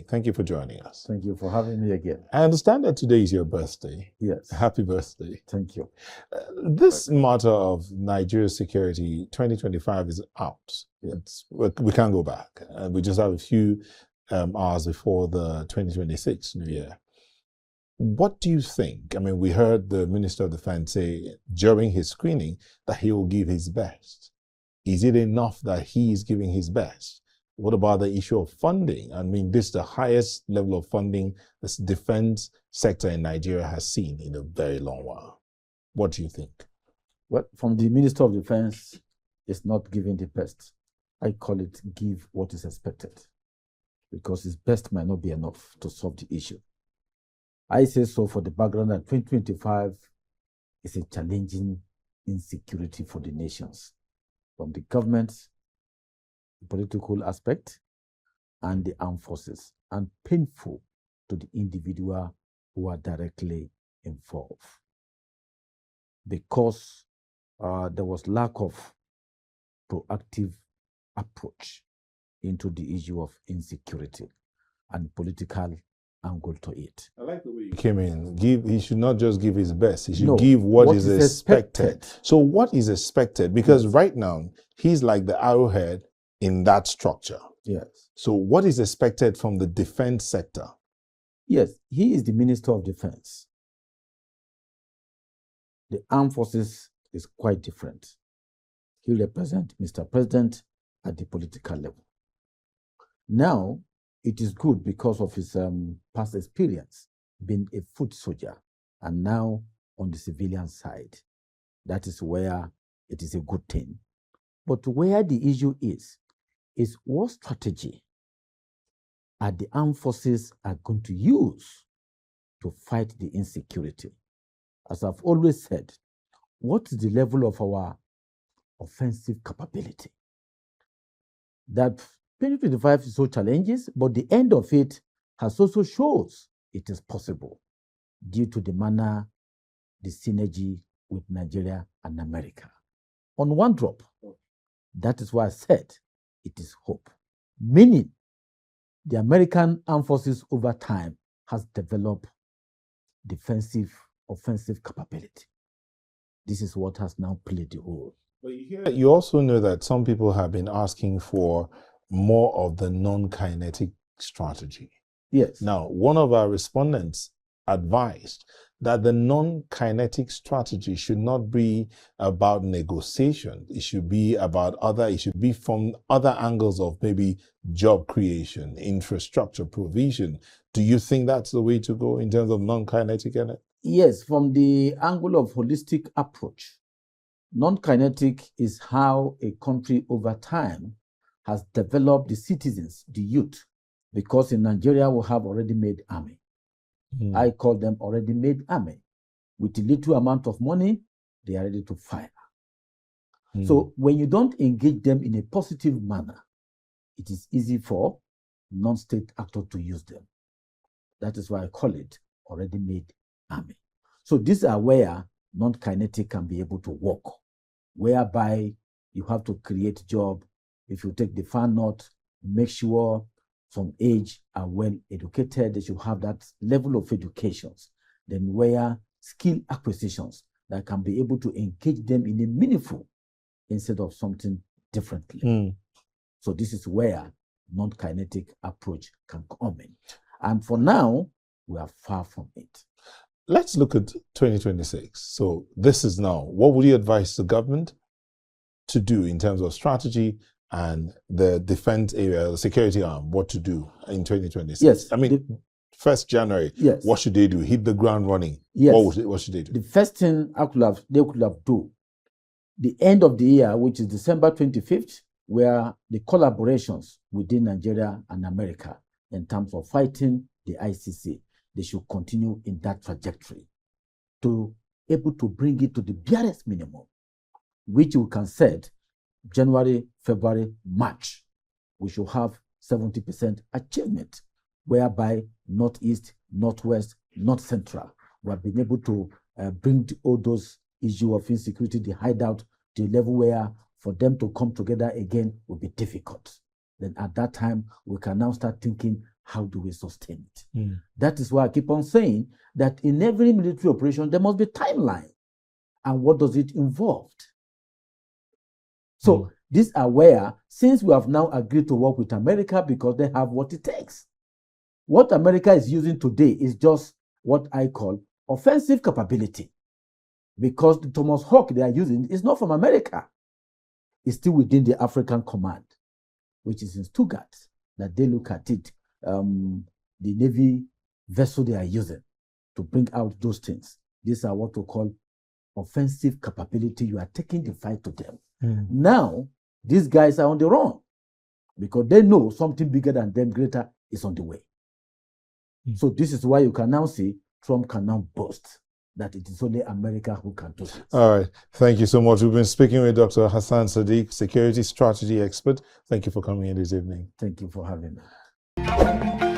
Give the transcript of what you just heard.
thank you for joining us. Thank you for having me again. I understand that today is your birthday. Yes. Happy birthday. Thank you. This matter of Nigeria's security 2025 is out. We can't go back. We just have a few hours before the 2026 New Year. What do you think? I mean, we heard the Minister of Defense say during his screening that he will give his best. Is it enough that he is giving his best? What about the issue of funding? I mean, this is the highest level of funding the defense sector in Nigeria has seen in a very long while. What do you think? Well, from the Minister of Defense, it's not giving the best. I call it give what is expected, because his best might not be enough to solve the issue. I say so for the background that 2025 is a challenging insecurity for the nations, from the government, the political aspect, and the armed forces, and painful to the individual who are directly involved. Because there was lack of proactive approach into the issue of insecurity and political angle to it. I like the way you came in. He should not just give his best. He should give what is expected. So what is expected? Because right now, he's like the arrowhead in that structure. Yes. So what is expected from the defense sector? Yes, he is the Minister of Defense. The armed forces is quite different. He represents Mr. President at the political level. Now, it is good because of his past experience being a foot soldier and now on the civilian side. That is where it is a good thing. But where the issue is what strategy are the armed forces are going to use to fight the insecurity? As I've always said, what is the level of our offensive capability? That 2025 is so challenges, but the end of it has also shows it is possible due to the manner, the synergy with Nigeria and America. On one drop, that is why I said it is hope. Meaning, the American armed forces over time has developed defensive, offensive capability. This is what has now played the role. But you also know that some people have been asking for more of the non-kinetic strategy. Yes. Now, one of our respondents advised that the non-kinetic strategy should not be about negotiation. It should be about it should be from other angles of maybe job creation, infrastructure provision. Do you think that's the way to go in terms of non-kinetic? Yes, from the angle of holistic approach. Non-kinetic is how a country over time has developed the citizens, the youth, because in Nigeria we have already made army. I call them already made army. With a little amount of money, they are ready to fire. So when you don't engage them in a positive manner, it is easy for non-state actors to use them. That is why I call it already made army. So these are where non-kinetic can be able to work, whereby you have to create job. If you take the far north, make sure from age are well educated, they should have that level of educations. Then where skill acquisitions that can be able to engage them in a meaningful instead of something differently. So this is where non-kinetic approach can come in. And for now, we are far from it. Let's look at 2026. So this is now. What would you advise the government to do in terms of strategy and the defense area, the security arm, what to do in 2026? Yes. I mean, 1st January, yes. What should they do? Hit the ground running. Yes. What should they do? The first thing they could have do, the end of the year, which is December 25th, where the collaborations within Nigeria and America in terms of fighting the ICC, they should continue in that trajectory to able to bring it to the barest minimum, which we can set January, February, March. We should have 70% achievement, whereby Northeast, Northwest, North Central, we have been able to bring all those issues of insecurity, the hideout, to a level where for them to come together again will be difficult. Then at that time, we can now start thinking, how do we sustain it? That is why I keep on saying that in every military operation, there must be timeline. And what does it involve? So these are where, since we have now agreed to work with America because they have what it takes. What America is using today is just what I call offensive capability. Because the Thomas Hawk they are using is not from America. It's still within the African Command, which is in Stuttgart, that they look at it, the Navy vessel they are using to bring out those things. These are what we call offensive capability. You are taking the fight to them. Now, these guys are on the run because they know something bigger than them, greater, is on the way. So this is why you can now see Trump can now boast that it is only America who can do this. All right. Thank you so much. We've been speaking with Dr. Hassan Sadiq, security strategy expert. Thank you for coming in this evening. Thank you for having me.